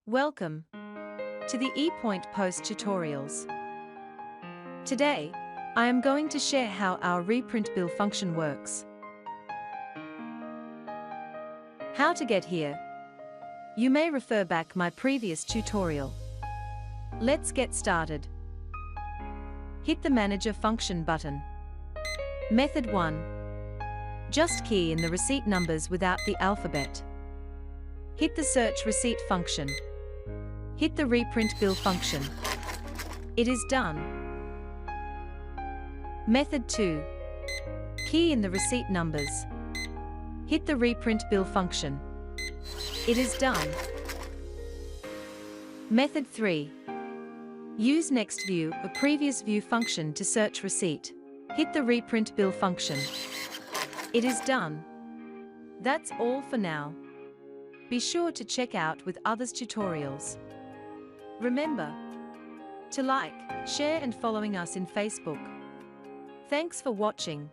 Welcome to the Epoint Post tutorials. Today, I am going to share how our reprint bill function works. How to get here? You may refer back my previous tutorial. Let's get started. Hit the Manager function button. Method 1. Just key in the receipt numbers without the alphabet. Hit the Search Receipt function. Hit the Reprint Bill function. It is done. Method 2. Key in the receipt numbers. Hit the Reprint Bill function. It is done. Method 3. Use NextView, a previous view function to search receipt. Hit the Reprint Bill function. It is done. That's all for now. Be sure to check out with others' tutorials. Remember to like, share and following us in Facebook. Thanks for watching.